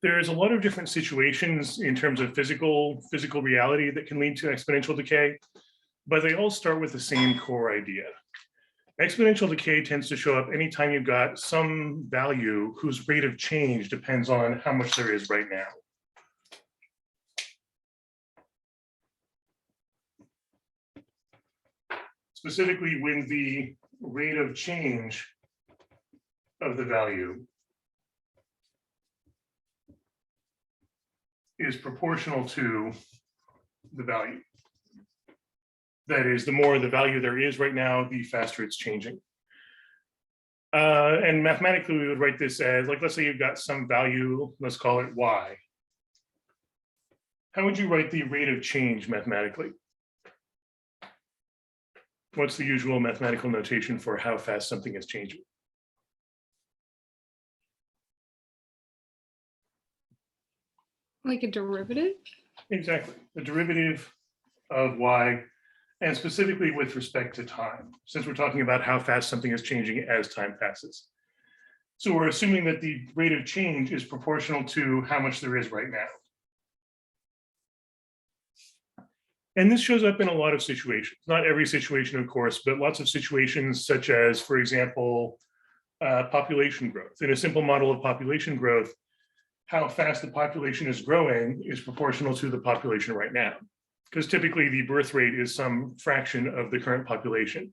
There's a lot of different situations in terms of physical reality that can lead to exponential decay, but they all start with the same core idea. Exponential decay tends to show up anytime you've got some value whose rate of change depends on how much there is right now. Specifically, when the rate of change of the value is proportional to the value. That is, the more the value there is right now, the faster it's changing. And mathematically, we would write this as, like, let's say you've got some value, let's call it y. How would you write the rate of change mathematically? What's the usual mathematical notation for how fast something is changing? Like a derivative? Exactly, the derivative of y, and specifically with respect to time, since we're talking about how fast something is changing as time passes. So we're assuming that the rate of change is proportional to how much there is right now. And this shows up in a lot of situations, not every situation, of course, but lots of situations such as, for example, population growth. In a simple model of population growth, how fast the population is growing is proportional to the population right now, because typically the birth rate is some fraction of the current population.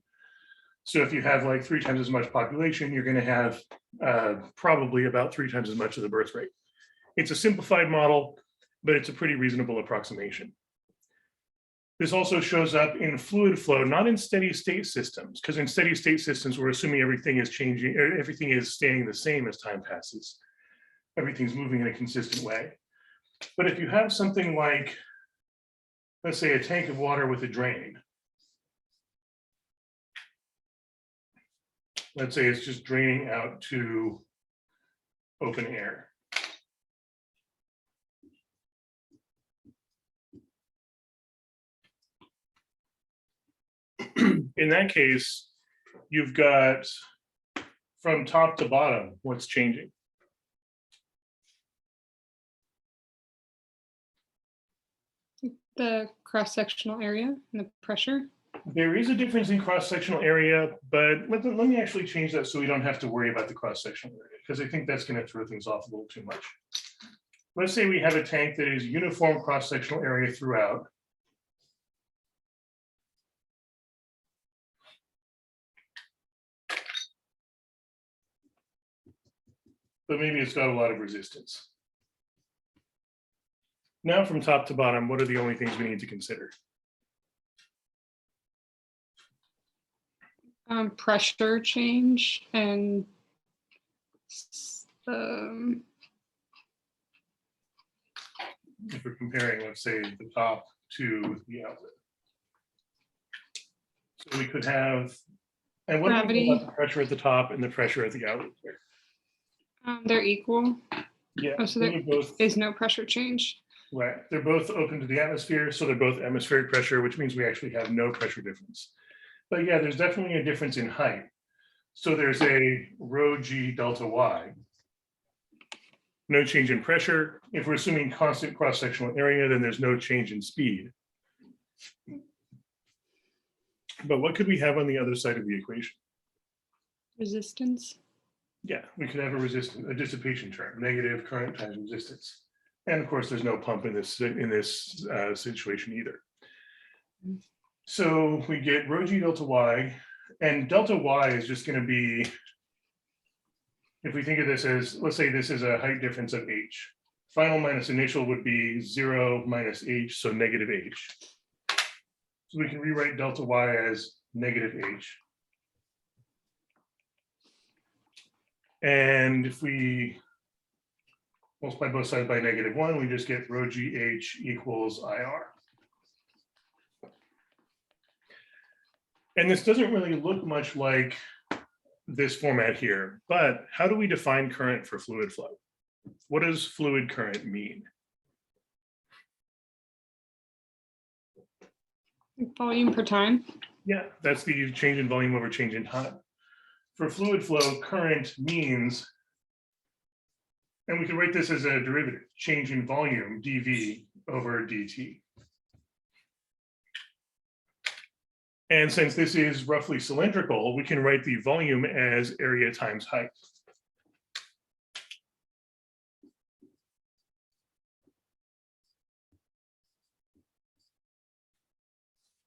So if you have like 3 times as much population, you're going to have probably about 3 times as much of the birth rate. It's a simplified model, but it's a pretty reasonable approximation. This also shows up in fluid flow, not in steady state systems, because in steady state systems, we're assuming everything is changing, everything is staying the same as time passes. Everything's moving in a consistent way. But if you have something like, let's say, a tank of water with a drain. Let's say it's just draining out to open air. In that case, you've got from top to bottom, what's changing? The cross-sectional area and the pressure. There is a difference in cross-sectional area, but let me actually change that so we don't have to worry about the cross-sectional area, because I think that's going to throw things off a little too much. Let's say we have a tank that is uniform cross-sectional area throughout. But maybe it's got a lot of resistance. Now from top to bottom, what are the only things we need to consider? Pressure change and if we're comparing, let's say, the top to the outlet. So we could have, and what do we know about the pressure at the top and the pressure at the outlet there? They're equal. Yeah, oh, so there is no pressure change. Right, they're both open to the atmosphere, so they're both atmospheric pressure, which means we actually have no pressure difference. But yeah, there's definitely a difference in height. So there's a rho g delta y. No change in pressure. If we're assuming constant cross-sectional area, then there's no change in speed. But what could we have on the other side of the equation? Resistance. Yeah, we could have a dissipation term, negative current times resistance. And of course, there's no pump in this situation either. So we get rho g delta y, and delta y is just going to be, if we think of this as, let's say this is a height difference of h. Final minus initial would be 0 minus h, so negative h. So we can rewrite delta y as negative h. And if we multiply both sides by -1, we just get rho gh equals IR. And this doesn't really look much like this format here, but how do we define current for fluid flow? What does fluid current mean? Volume per time. Yeah, that's the change in volume over change in time. For fluid flow, current means And we can write this as a derivative, change in volume, dV over dt. And since this is roughly cylindrical, we can write the volume as area times height.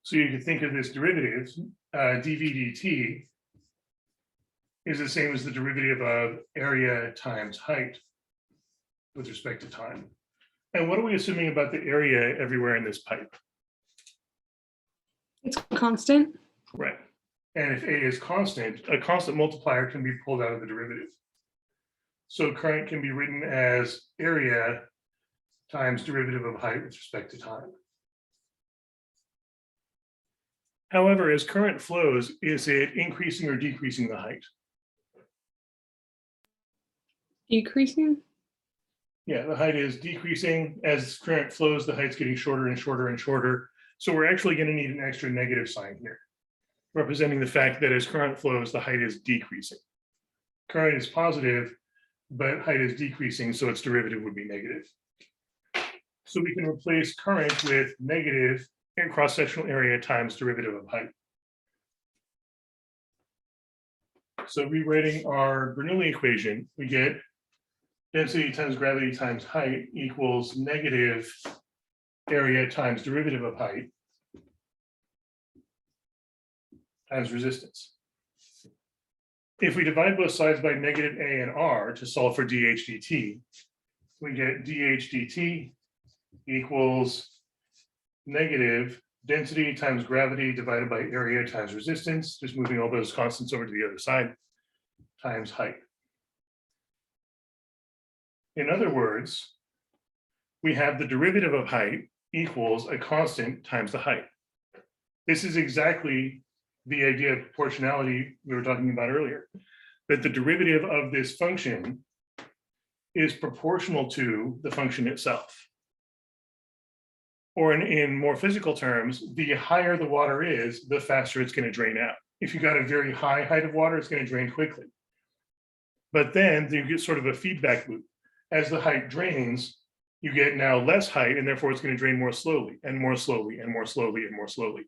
So you can think of this derivative, dV dt, is the same as the derivative of area times height with respect to time. And what are we assuming about the area everywhere in this pipe? It's constant. Right. And if A is constant, a constant multiplier can be pulled out of the derivative. So current can be written as area times derivative of height with respect to time. However, as current flows, is it increasing or decreasing the height? Decreasing. Yeah, the height is decreasing. As current flows, the height's getting shorter and shorter and shorter. So we're actually going to need an extra negative sign here, representing the fact that as current flows, the height is decreasing. Current is positive, but height is decreasing, so its derivative would be negative. So we can replace current with negative and cross-sectional area times derivative of height. So rewriting our Bernoulli equation, we get density times gravity times height equals negative area times derivative of height times resistance. If we divide both sides by negative a and r to solve for dH dt, we get dH dt equals negative density times gravity divided by area times resistance, just moving all those constants over to the other side, times height. In other words, we have the derivative of height equals a constant times the height. This is exactly the idea of proportionality we were talking about earlier, that the derivative of this function is proportional to the function itself. Or in more physical terms, the higher the water is, the faster it's going to drain out. If you got a very high height of water, it's going to drain quickly. But then you get sort of a feedback loop. As the height drains, you get now less height, and therefore it's going to drain more slowly and more slowly and more slowly and more slowly.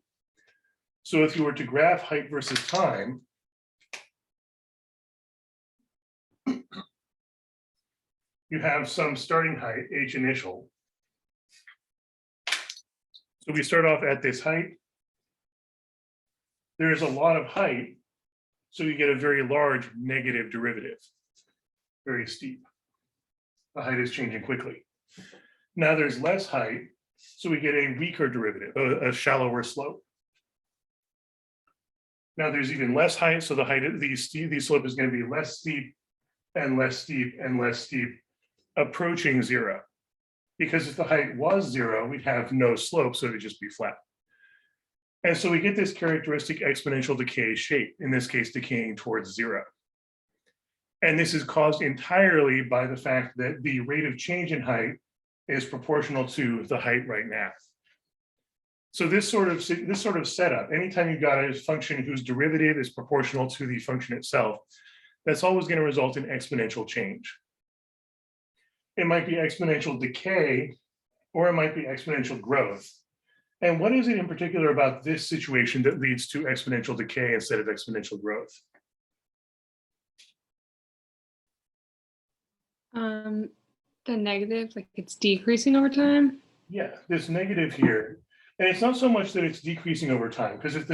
So if you were to graph height versus time, you have some starting height, h initial. So we start off at this height. There's a lot of height, so you get a very large negative derivative, very steep. The height is changing quickly. Now there's less height, so we get a weaker derivative, a shallower slope. Now there's even less height, so the height of the slope is going to be less steep and less steep and less steep, approaching zero. Because if the height was zero, we'd have no slope, so it'd just be flat. And so we get this characteristic exponential decay shape, in this case, decaying towards zero. And this is caused entirely by the fact that the rate of change in height is proportional to the height right now. So this sort of setup, anytime you've got a function whose derivative is proportional to the function itself, that's always going to result in exponential change. It might be exponential decay, or it might be exponential growth. And what is it in particular about this situation that leads to exponential decay instead of exponential growth? The negative, like it's decreasing over time. Yeah, this negative here, and it's not so much that it's decreasing over time, because if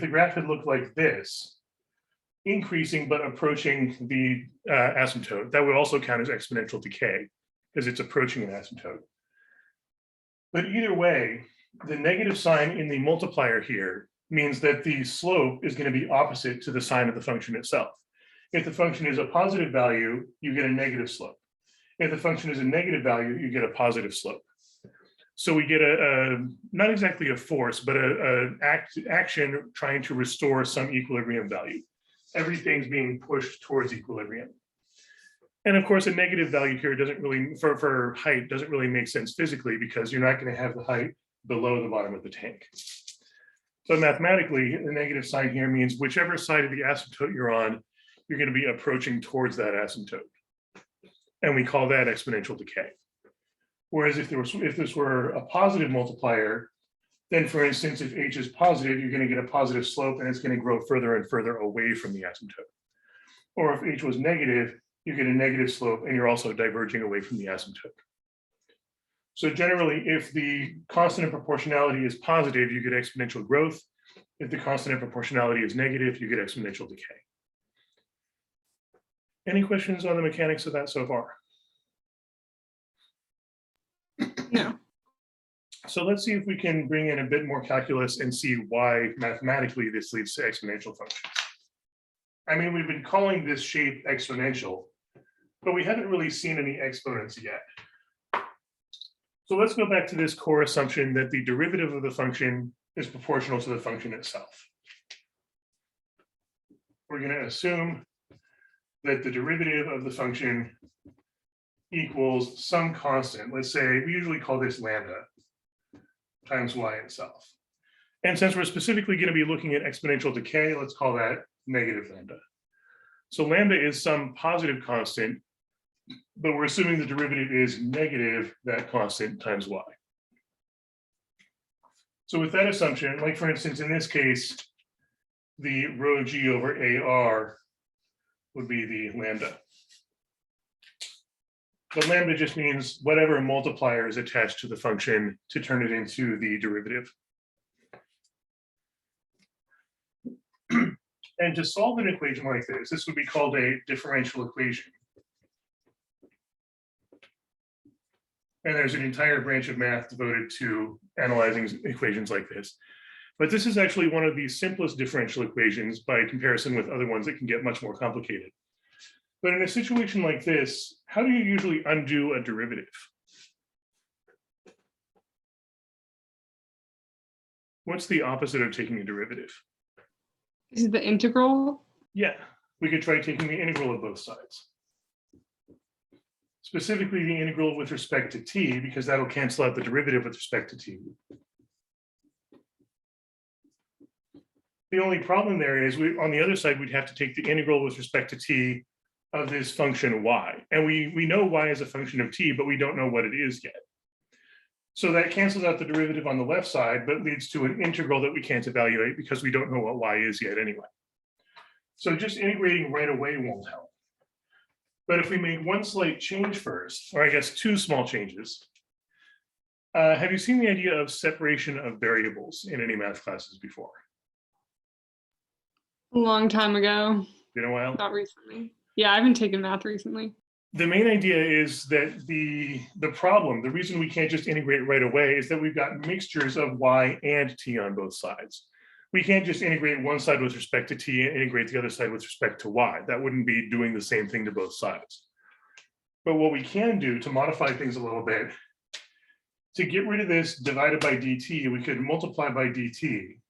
the graph had looked like this, increasing but approaching the asymptote, that would also count as exponential decay, because it's approaching an asymptote. But either way, the negative sign in the multiplier here means that the slope is going to be opposite to the sign of the function itself. If the function is a positive value, you get a negative slope. If the function is a negative value, you get a positive slope. So we get not exactly a force, but an action trying to restore some equilibrium value. Everything's being pushed towards equilibrium. And of course, a negative value here doesn't really, for height, doesn't really make sense physically, because you're not going to have the height below the bottom of the tank. So mathematically, the negative sign here means whichever side of the asymptote you're on, you're going to be approaching towards that asymptote. and we call that exponential decay. Whereas if this were a positive multiplier, then for instance, if h is positive, you're going to get a positive slope and it's going to grow further and further away from the asymptote. Or if h was negative, you get a negative slope and you're also diverging away from the asymptote. So generally, if the constant of proportionality is positive, you get exponential growth. If the constant of proportionality is negative, you get exponential decay. Any questions on the mechanics of that so far? No. So let's see if we can bring in a bit more calculus and see why mathematically this leads to exponential functions. I mean, we've been calling this shape exponential, but we haven't really seen any exponents yet. So let's go back to this core assumption that the derivative of the function is proportional to the function itself. We're going to assume that the derivative of the function equals some constant. Let's say we usually call this lambda times y itself. And since we're specifically going to be looking at exponential decay, let's call that negative lambda. So lambda is some positive constant, but we're assuming the derivative is negative that constant times y. So with that assumption, like for instance, in this case, the rho g over AR would be the lambda. The lambda just means whatever multiplier is attached to the function to turn it into the derivative. And to solve an equation like this would be called a differential equation. And there's an entire branch of math devoted to analyzing equations like this. But this is actually one of the simplest differential equations by comparison with other ones that can get much more complicated. But in a situation like this, how do you usually undo a derivative? What's the opposite of taking a derivative? Is it the integral? Yeah, we could try taking the integral of both sides. Specifically the integral with respect to t, because that'll cancel out the derivative with respect to t. The only problem there is on the other side, we'd have to take the integral with respect to t of this function y. And we know y is a function of t, but we don't know what it is yet. So that cancels out the derivative on the left side, but leads to an integral that we can't evaluate because we don't know what y is yet anyway. So just integrating right away won't help. But if we make one slight change first, or I guess two small changes, have you seen the idea of separation of variables in any math classes before? A long time ago. Been a while? Not recently. Yeah, I haven't taken math recently. The main idea is that the reason we can't just integrate right away is that we've got mixtures of y and t on both sides. We can't just integrate one side with respect to t and integrate the other side with respect to y. That wouldn't be doing the same thing to both sides. But what we can do to modify things a little bit, to get rid of this divided by dt, we could multiply by dt.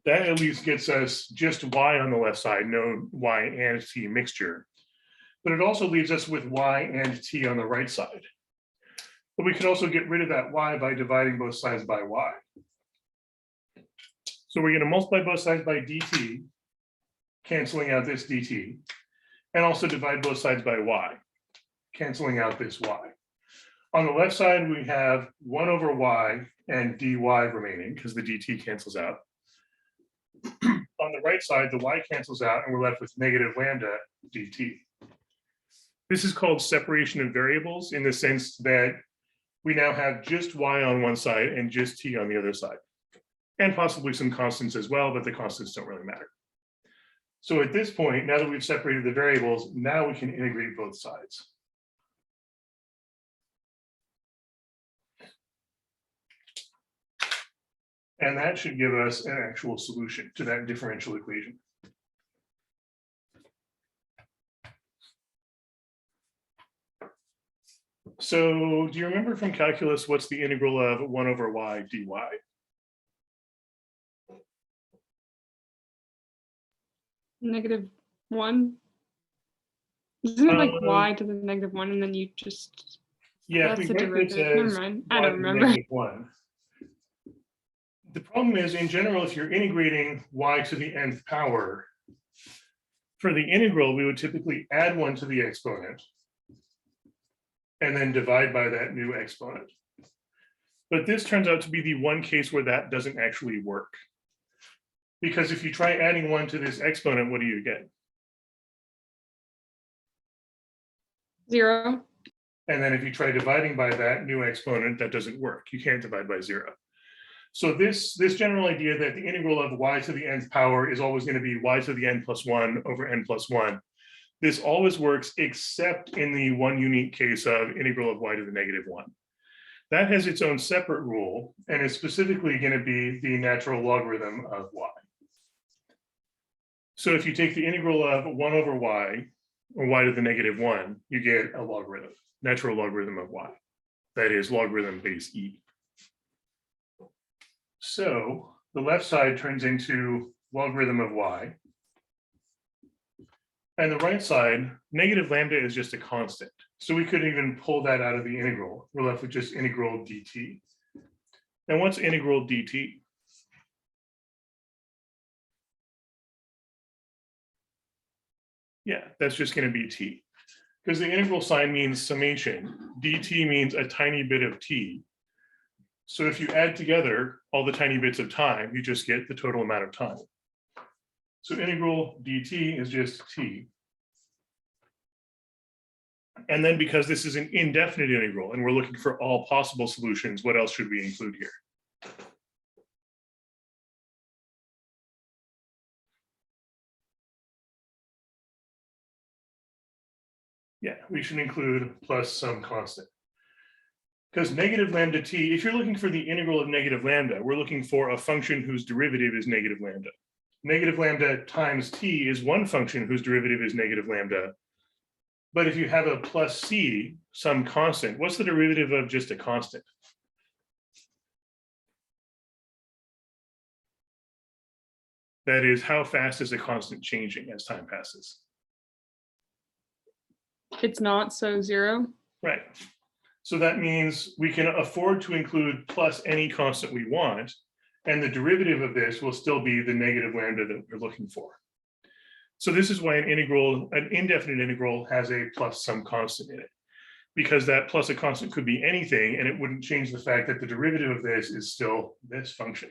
That at least gets us just y on the left side, no y and t mixture. But it also leaves us with y and t on the right side. But we could also get rid of that y by dividing both sides by y. So we're going to multiply both sides by dt, canceling out this dt, and also divide both sides by y, canceling out this y. On the left side, we have 1 over y and dy remaining because the dt cancels out. On the right side, the y cancels out and we're left with negative lambda dt. This is called separation of variables in the sense that we now have just y on one side and just t on the other side, and possibly some constants as well, but the constants don't really matter. So at this point, now that we've separated the variables, now we can integrate both sides. And that should give us an actual solution to that differential equation. So do you remember from calculus what's the integral of 1 over y dy? -1. Isn't it like y to the -1 and then you just, yeah, that's the derivative. Never mind. I don't remember. -1. The problem is, in general, if you're integrating y to the nth power, For the integral, we would typically add 1 to the exponent and then divide by that new exponent. But this turns out to be the one case where that doesn't actually work. Because if you try adding 1 to this exponent, what do you get? 0. And then if you try dividing by that new exponent, that doesn't work. You can't divide by 0. So this general idea that the integral of y to the nth power is always going to be y to the n plus 1 over n plus 1. This always works except in the one unique case of integral of y to the negative 1. That has its own separate rule and is specifically going to be the natural logarithm of y. So if you take the integral of 1 over y, or y to the negative 1, you get a logarithm, natural logarithm of y. That is logarithm base e. So the left side turns into logarithm of y. And the right side, negative lambda is just a constant. So we couldn't even pull that out of the integral. We're left with just integral dt. And what's integral dt? Yeah, that's just going to be t. Because the integral sign means summation. dt means a tiny bit of t. So if you add together all the tiny bits of time, you just get the total amount of time. So integral dt is just t. And then because this is an indefinite integral and we're looking for all possible solutions, what else should we include here? Yeah, we should include plus some constant. Because negative lambda t, if you're looking for the integral of negative lambda, we're looking for a function whose derivative is negative lambda. Negative lambda times t is one function whose derivative is negative lambda. But if you have a plus c, some constant, what's the derivative of just a constant? That is, how fast is a constant changing as time passes? It's not, so 0. Right. So that means we can afford to include plus any constant we want, and the derivative of this will still be the negative lambda that we're looking for. So this is why an integral, an indefinite integral, has a plus some constant in it, because that plus a constant could be anything, and it wouldn't change the fact that the derivative of this is still this function.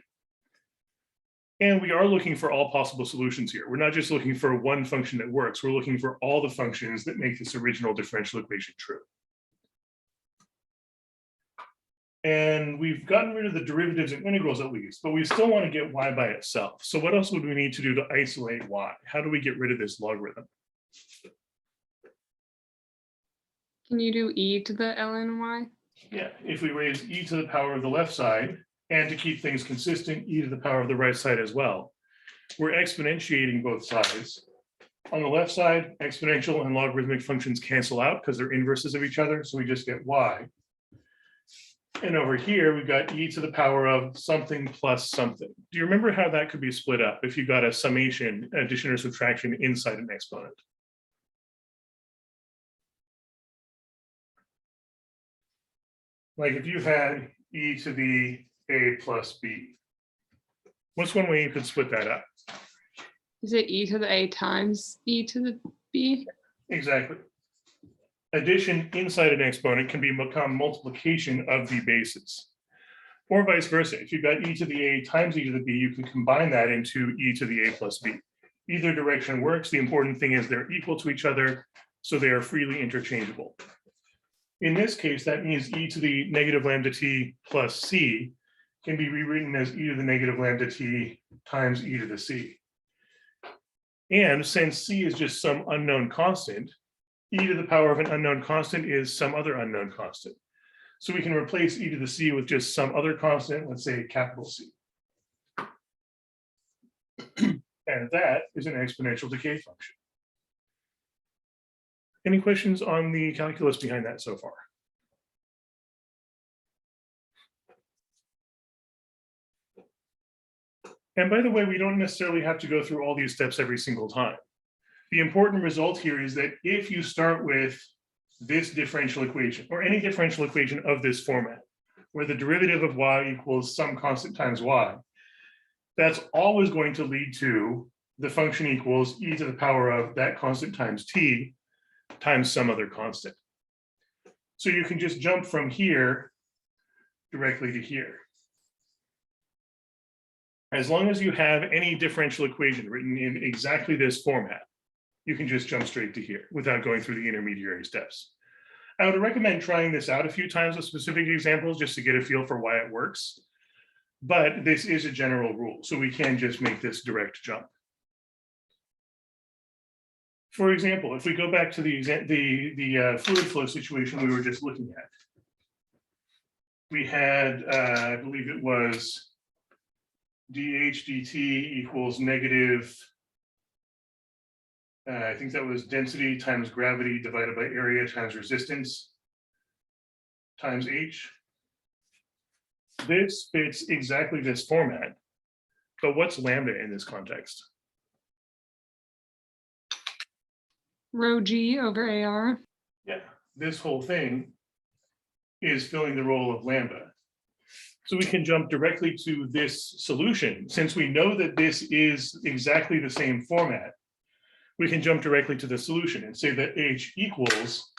And we are looking for all possible solutions here. We're not just looking for one function that works. We're looking for all the functions that make this original differential equation true. And we've gotten rid of the derivatives and integrals at least, but we still want to get y by itself. So what else would we need to do to isolate y? How do we get rid of this logarithm? Can you do e to the ln y? Yeah, if we raise e to the power of the left side, and to keep things consistent, e to the power of the right side as well, we're exponentiating both sides. On the left side, exponential and logarithmic functions cancel out because they're inverses of each other, so we just get y. And over here, we've got e to the power of something plus something. Do you remember how that could be split up if you got a summation, addition or subtraction inside an exponent? Like if you had e to the a plus b, what's one way you could split that up? Is it e to the a times e to the b? Exactly. Addition inside an exponent can become multiplication of the bases. Or vice versa. If you've got e to the a times e to the b, you can combine that into e to the a plus b. Either direction works. The important thing is they're equal to each other, so they are freely interchangeable. In this case, that means e to the negative lambda t plus c can be rewritten as e to the negative lambda t times e to the c. And since c is just some unknown constant, e to the power of an unknown constant is some other unknown constant. So we can replace e to the c with just some other constant, let's say capital C. And that is an exponential decay function. Any questions on the calculus behind that so far? And by the way, we don't necessarily have to go through all these steps every single time. The important result here is that if you start with this differential equation or any differential equation of this format, where the derivative of y equals some constant times y, that's always going to lead to the function equals e to the power of that constant times t times some other constant. So you can just jump from here directly to here. As long as you have any differential equation written in exactly this format, you can just jump straight to here without going through the intermediary steps. I would recommend trying this out a few times with specific examples just to get a feel for why it works. But this is a general rule, so we can just make this direct jump. For example, if we go back to the fluid flow situation we were just looking at, we had, I believe it was dH dt equals negative, I think that was density times gravity divided by area times resistance times h. This fits exactly this format, but what's lambda in this context? Rho g over AR. Yeah, this whole thing is filling the role of lambda. So we can jump directly to this solution. Since we know that this is exactly the same format, we can jump directly to the solution and say that h equals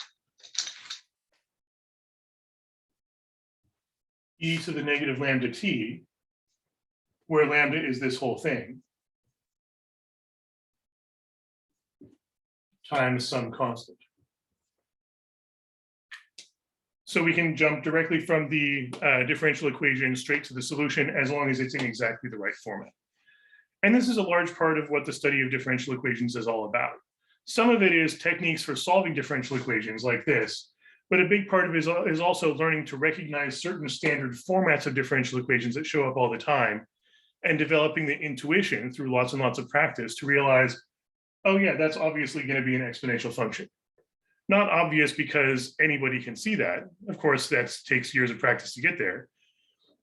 e to the negative lambda t, where lambda is this whole thing, times some constant. So we can jump directly from the differential equation straight to the solution as long as it's in exactly the right format. And this is a large part of what the study of differential equations is all about. Some of it is techniques for solving differential equations like this, but a big part of it is also learning to recognize certain standard formats of differential equations that show up all the time and developing the intuition through lots and lots of practice to realize, oh yeah, that's obviously going to be an exponential function. Not obvious because anybody can see that. Of course, that takes years of practice to get there.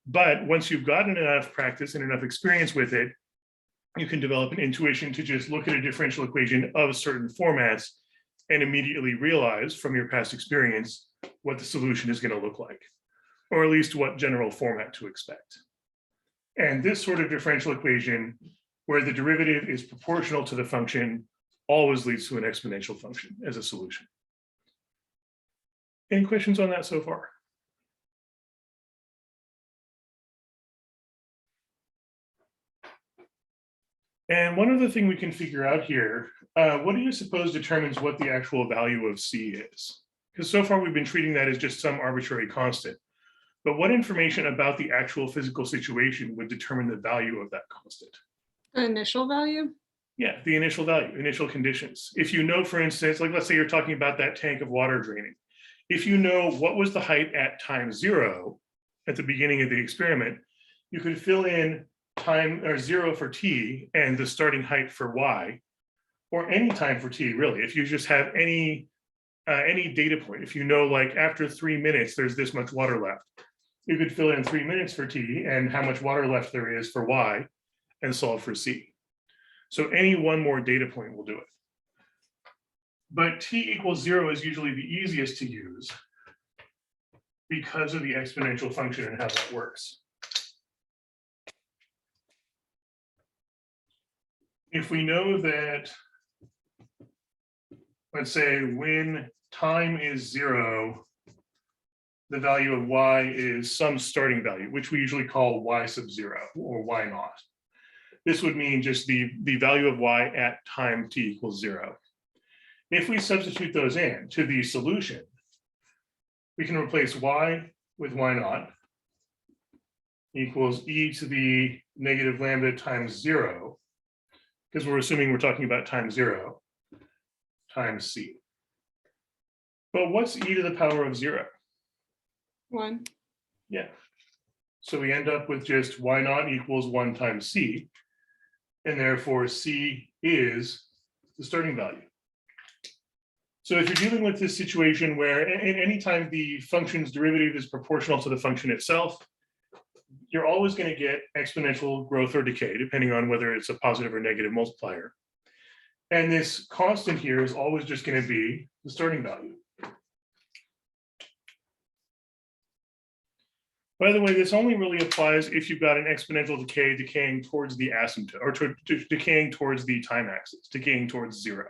But once you've gotten enough practice and enough experience with it, you can develop an intuition to just look at a differential equation of certain formats and immediately realize from your past experience what the solution is going to look like, or at least what general format to expect. And this sort of differential equation, where the derivative is proportional to the function, always leads to an exponential function as a solution. Any questions on that so far? And one other thing we can figure out here, what do you suppose determines what the actual value of C is? Because so far we've been treating that as just some arbitrary constant. But what information about the actual physical situation would determine the value of that constant? The initial value? Yeah, the initial value, initial conditions. If you know, for instance, like let's say you're talking about that tank of water draining. If you know what was the height at time 0 at the beginning of the experiment, you could fill in time or 0 for t and the starting height for y, or any time for t really. If you just have any data point, if you know like after 3 minutes there's this much water left, you could fill in 3 minutes for t and how much water left there is for y and solve for c. So any one more data point will do it. But t equals 0 is usually the easiest to use because of the exponential function and how that works. If we know that, let's say when time is 0, the value of y is some starting value, which we usually call y sub 0 or y naught. This would mean just the value of y at time t equals 0. If we substitute those in to the solution, we can replace y with y naught equals e to the negative lambda times 0, because we're assuming we're talking about time 0, times c. But what's e to the power of 0? 1. Yeah. So we end up with just y naught equals 1 times c, and therefore c is the starting value. So if you're dealing with this situation where anytime the function's derivative is proportional to the function itself, you're always going to get exponential growth or decay, depending on whether it's a positive or negative multiplier. And this constant here is always just going to be the starting value. By the way, this only really applies if you've got an exponential decay decaying towards the asymptote, or decaying towards the time axis, decaying towards 0.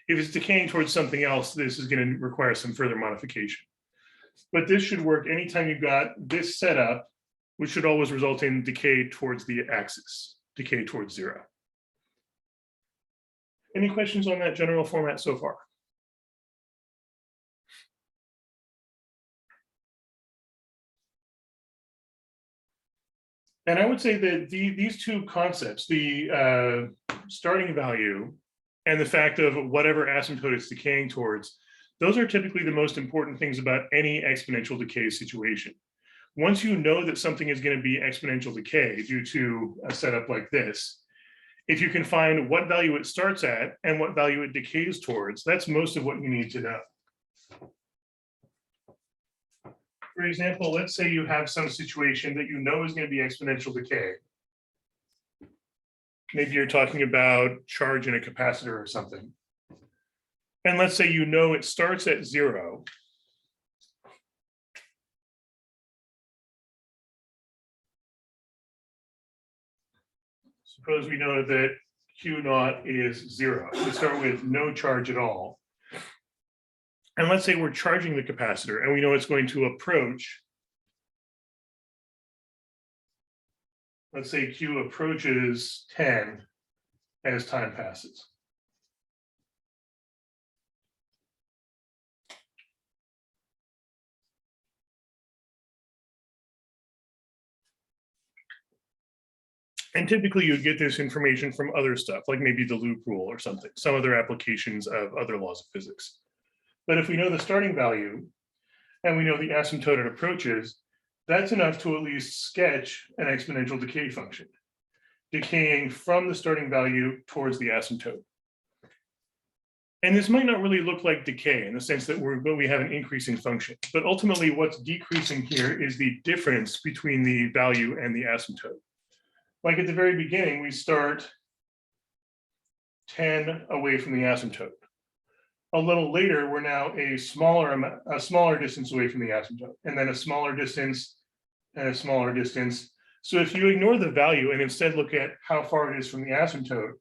If it's decaying towards something else, this is going to require some further modification. But this should work anytime you've got this setup, which should always result in decay towards the axis, decay towards 0. Any questions on that general format so far? And I would say that these two concepts, the starting value and the fact of whatever asymptote it's decaying towards, those are typically the most important things about any exponential decay situation. Once you know that something is going to be exponential decay due to a setup like this, if you can find what value it starts at and what value it decays towards, that's most of what you need to know. For example, let's say you have some situation that you know is going to be exponential decay. Maybe you're talking about charge in a capacitor or something. And let's say you know it starts at 0. Suppose we know that Q naught is 0. We start with no charge at all. And let's say we're charging the capacitor and we know it's going to approach. Let's say Q approaches 10 as time passes. And typically you'd get this information from other stuff, like maybe the loop rule or something, some other applications of other laws of physics. But if we know the starting value and we know the asymptote it approaches, that's enough to at least sketch an exponential decay function, decaying from the starting value towards the asymptote. And this might not really look like decay in the sense that we have an increasing function, but ultimately what's decreasing here is the difference between the value and the asymptote. Like at the very beginning, we start 10 away from the asymptote. A little later, we're now a smaller distance away from the asymptote, and then a smaller distance and a smaller distance. So if you ignore the value and instead look at how far it is from the asymptote,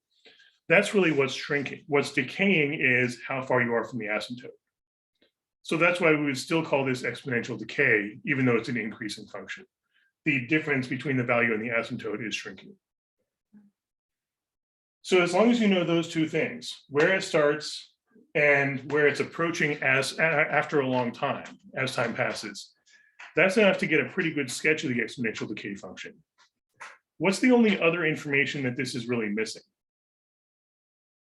that's really what's shrinking. What's decaying is how far you are from the asymptote. So that's why we would still call this exponential decay, even though it's an increasing function. The difference between the value and the asymptote is shrinking. So as long as you know those two things, where it starts and where it's approaching after a long time, as time passes, that's enough to get a pretty good sketch of the exponential decay function. What's the only other information that this is really missing?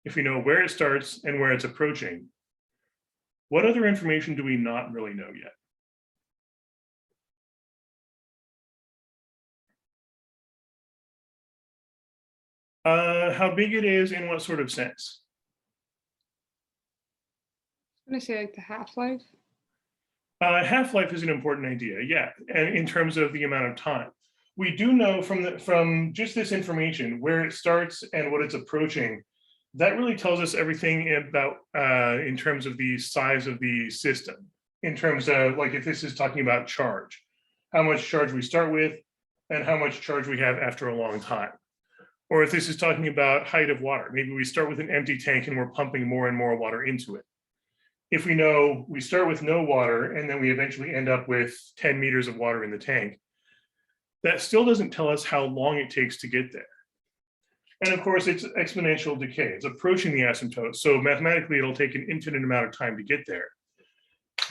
If we know where it starts and where it's approaching, what other information do we not really know yet? How big it is in what sort of sense? I'm gonna say like the half-life. Half-life is an important idea, yeah, and in terms of the amount of time. We do know from just this information where it starts and what it's approaching. That really tells us everything about in terms of the size of the system, in terms of like if this is talking about charge, how much charge we start with and how much charge we have after a long time. Or if this is talking about height of water, maybe we start with an empty tank and we're pumping more and more water into it. If we know we start with no water and then we eventually end up with 10 meters of water in the tank, that still doesn't tell us how long it takes to get there. And of course, it's exponential decay. It's approaching the asymptote. So mathematically, it'll take an infinite amount of time to get there.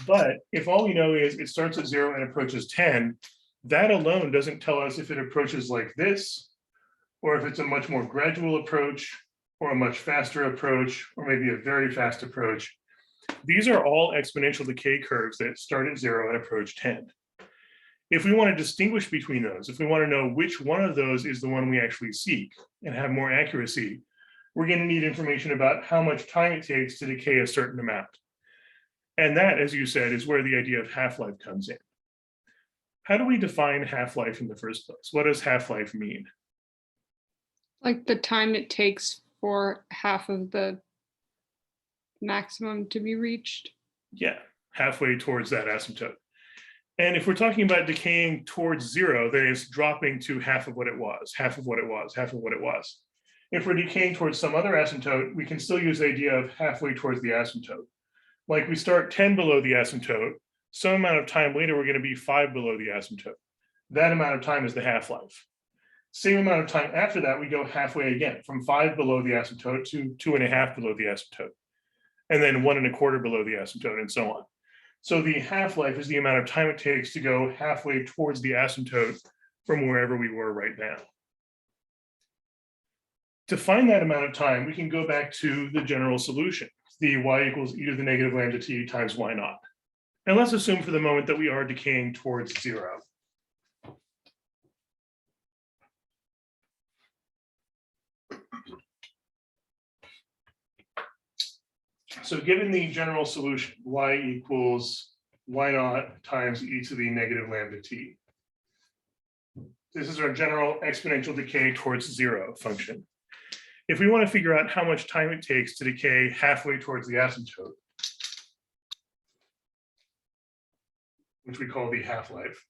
But if all we know is it starts at 0 and approaches 10, that alone doesn't tell us if it approaches like this, or if it's a much more gradual approach, or a much faster approach, or maybe a very fast approach. These are all exponential decay curves that start at 0 and approach 10. If we want to distinguish between those, if we want to know which one of those is the one we actually seek and have more accuracy, we're going to need information about how much time it takes to decay a certain amount. And that, as you said, is where the idea of half-life comes in. How do we define half-life in the first place? What does half-life mean? Like the time it takes for half of the maximum to be reached. Yeah, halfway towards that asymptote. And if we're talking about decaying towards zero, then it's dropping to half of what it was, half of what it was, half of what it was. If we're decaying towards some other asymptote, we can still use the idea of halfway towards the asymptote. Like we start 10 below the asymptote, some amount of time later, we're going to be 5 below the asymptote. That amount of time is the half-life. Same amount of time after that, we go halfway again, from 5 below the asymptote to 2.5 below the asymptote, and then 1.25 below the asymptote, and so on. So the half-life is the amount of time it takes to go halfway towards the asymptote from wherever we were right now. To find that amount of time, we can go back to the general solution, the y equals e to the negative lambda t times y naught. And let's assume for the moment that we are decaying towards zero. So given the general solution, y equals y naught times e to the negative lambda t. This is our general exponential decay towards zero function. If we want to figure out how much time it takes to decay halfway towards the asymptote, which we call the half-life,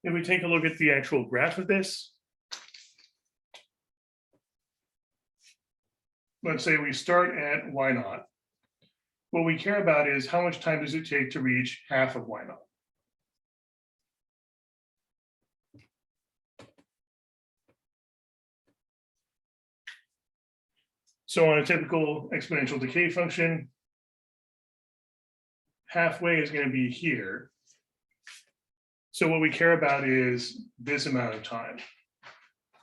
if we take a look at the actual graph of this, let's say we start at y naught. What we care about is how much time does it take to reach half of y naught. So on a typical exponential decay function, halfway is going to be here. So what we care about is this amount of time,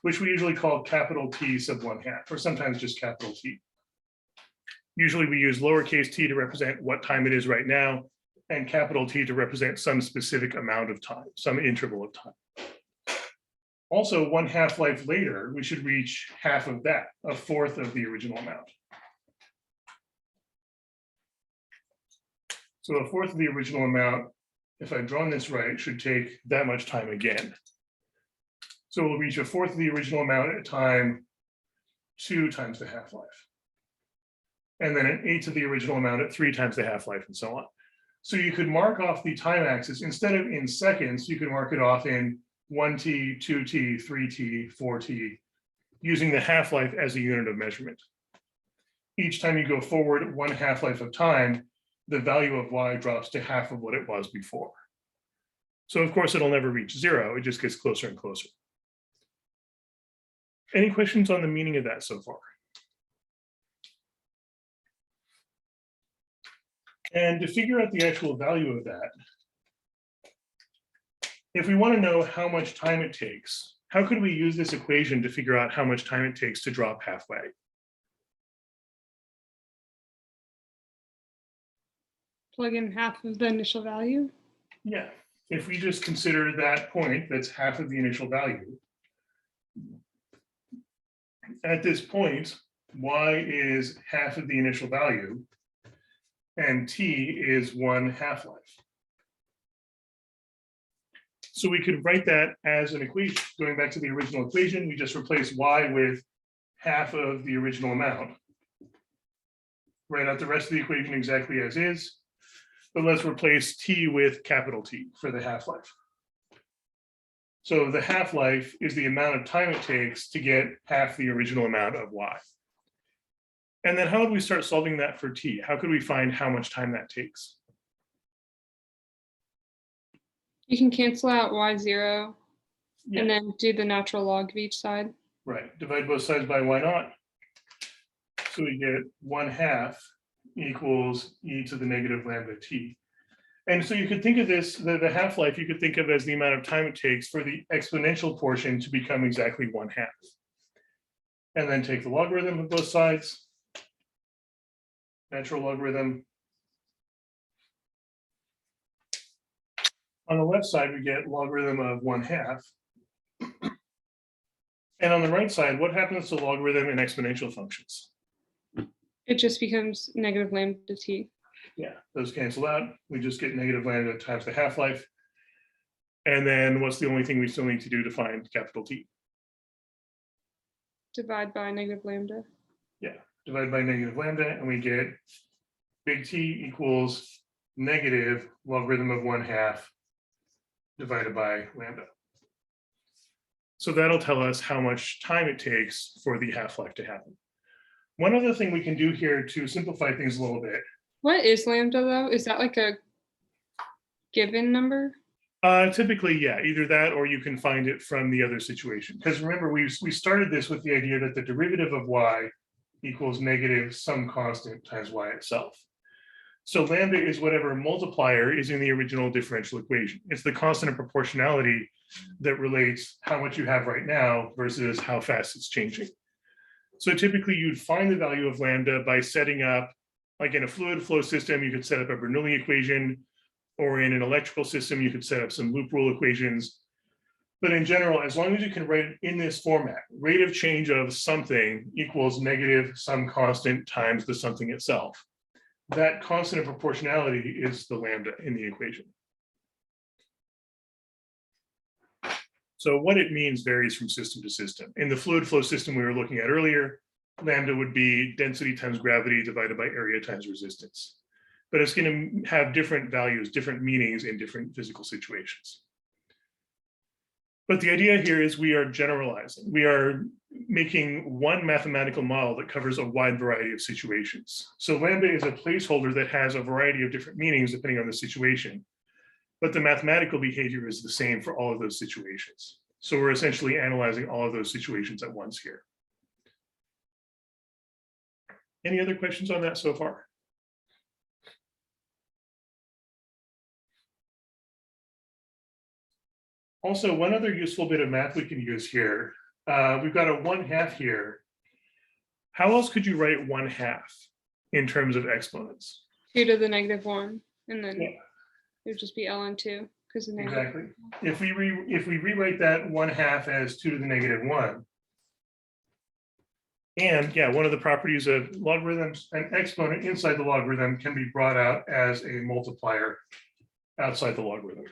which we usually call capital T sub 1/2, or sometimes just capital T. Usually we use lowercase t to represent what time it is right now, and capital T to represent some specific amount of time, some interval of time. Also, one half-life later, we should reach half of that, a fourth of the original amount. So a fourth of the original amount, if I've drawn this right, should take that much time again. So we'll reach a fourth of the original amount at time 2 times the half-life. And then an eighth of the original amount at 3 times the half-life, and so on. So you could mark off the time axis, instead of in seconds, you could mark it off in 1t, 2t, 3t, 4t, using the half-life as a unit of measurement. Each time you go forward one half-life of time, the value of y drops to half of what it was before. So of course, it'll never reach zero, it just gets closer and closer. Any questions on the meaning of that so far? And to figure out the actual value of that, if we want to know how much time it takes, how could we use this equation to figure out how much time it takes to drop halfway? Plug in half of the initial value. Yeah, if we just consider that point, that's half of the initial value. At this point, y is half of the initial value, and t is 1 half-life. So we could write that as an equation. Going back to the original equation, we just replace y with half of the original amount. Write out the rest of the equation exactly as is, but let's replace t with capital T for the half-life. So the half-life is the amount of time it takes to get half the original amount of y. And then how would we start solving that for t? How could we find how much time that takes? You can cancel out y0 Yeah. and then do the natural log of each side. Right, divide both sides by y naught. So we get 1/2 equals e to the negative lambda t. And so you could think of this, the half-life, you could think of as the amount of time it takes for the exponential portion to become exactly 1/2. And then take the logarithm of both sides. Natural logarithm. On the left side, we get logarithm of 1/2. And on the right side, what happens to logarithm in exponential functions? It just becomes negative lambda t. Yeah, those cancel out. We just get negative lambda times the half-life. And then what's the only thing we still need to do to find capital T? Divide by negative lambda. Yeah, divide by negative lambda, and we get big T equals negative logarithm of 1/2 divided by lambda. So that'll tell us how much time it takes for the half-life to happen. One other thing we can do here to simplify things a little bit. What is lambda though? Is that like a given number? Typically, yeah, either that or you can find it from the other situation. Because remember, we started this with the idea that the derivative of y equals negative some constant times y itself. So lambda is whatever multiplier is in the original differential equation. It's the constant of proportionality that relates how much you have right now versus how fast it's changing. So typically you'd find the value of lambda by setting up, like in a fluid flow system, you could set up a Bernoulli equation, or in an electrical system, you could set up some loop rule equations. But in general, as long as you can write it in this format, rate of change of something equals negative some constant times the something itself. That constant of proportionality is the lambda in the equation. So what it means varies from system to system. In the fluid flow system we were looking at earlier, lambda would be density times gravity divided by area times resistance. But it's going to have different values, different meanings in different physical situations. But the idea here is we are generalizing. We are making one mathematical model that covers a wide variety of situations. So lambda is a placeholder that has a variety of different meanings depending on the situation. But the mathematical behavior is the same for all of those situations. So we're essentially analyzing all of those situations at once here. Any other questions on that so far? Also, one other useful bit of math we can use here. We've got a 1/2 here. How else could you write 1/2 in terms of exponents? 2 to the negative 1, and then Yeah. it would just be ln 2 because the negative. Exactly. If we rewrite that 1/2 as 2 to the negative 1, and yeah, one of the properties of logarithms, an exponent inside the logarithm can be brought out as a multiplier outside the logarithm.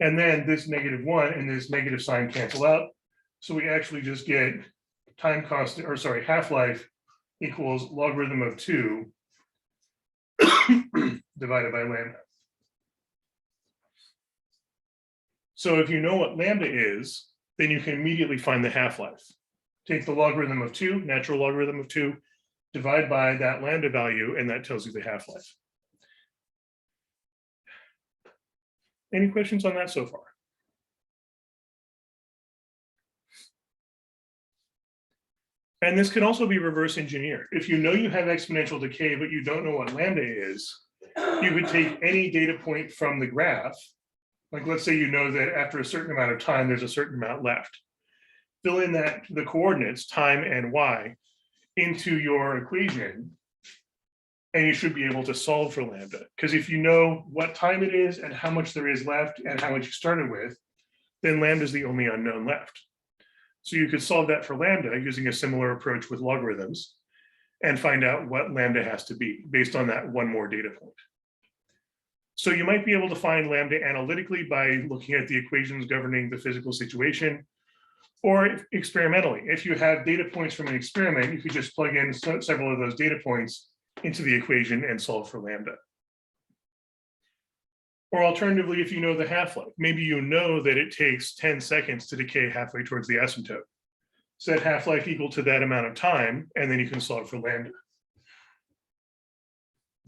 And then this negative 1 and this negative sign cancel out. So we actually just get time constant, or sorry, half-life equals logarithm of 2 divided by lambda. So if you know what lambda is, then you can immediately find the half-life. Take the logarithm of 2, natural logarithm of 2, divide by that lambda value, and that tells you the half-life. Any questions on that so far? And this can also be reverse engineered. If you know you have exponential decay, but you don't know what lambda is, you could take any data point from the graph. Like let's say you know that after a certain amount of time, there's a certain amount left. Fill in the coordinates, time and y, into your equation, and you should be able to solve for lambda. Because if you know what time it is and how much there is left and how much you started with, then lambda is the only unknown left. So you could solve that for lambda using a similar approach with logarithms and find out what lambda has to be based on that one more data point. So you might be able to find lambda analytically by looking at the equations governing the physical situation, or experimentally. If you have data points from an experiment, you could just plug in several of those data points into the equation and solve for lambda. Or alternatively, if you know the half-life, maybe you know that it takes 10 seconds to decay halfway towards the asymptote. Set half-life equal to that amount of time, and then you can solve for lambda.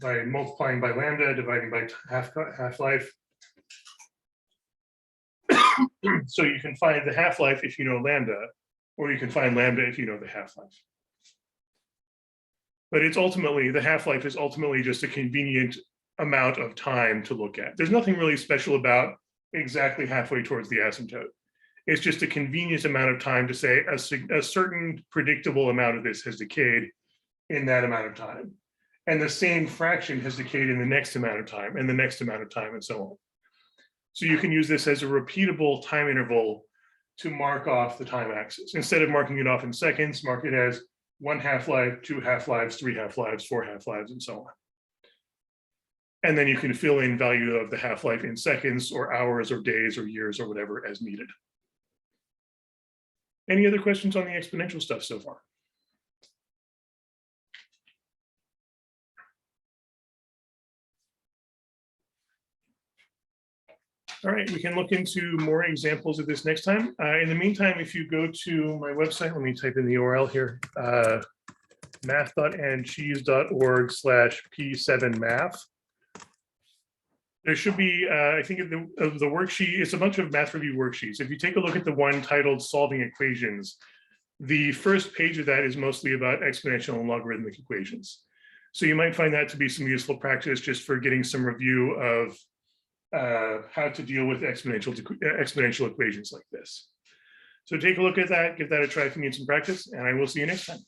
By multiplying by lambda, dividing by half-life. So you can find the half-life if you know lambda, or you can find lambda if you know the half-life. But it's ultimately, the half-life is ultimately just a convenient amount of time to look at. There's nothing really special about exactly halfway towards the asymptote. It's just a convenient amount of time to say a certain predictable amount of this has decayed in that amount of time. And the same fraction has decayed in the next amount of time and the next amount of time and so on. So you can use this as a repeatable time interval to mark off the time axis. Instead of marking it off in seconds, mark it as 1 half-life, 2 half-lives, 3 half-lives, 4 half-lives, and so on. And then you can fill in value of the half-life in seconds or hours or days or years or whatever as needed. Any other questions on the exponential stuff so far? All right, we can look into more examples of this next time. In the meantime, if you go to my website, let me type in the URL here, math.andcheese.org/P7math. There should be, I think the worksheet, it's a bunch of math review worksheets. If you take a look at the one titled Solving Equations, the first page of that is mostly about exponential and logarithmic equations. So you might find that to be some useful practice just for getting some review of how to deal with exponential equations like this. So take a look at that, give that a try if you need some practice, and I will see you next time.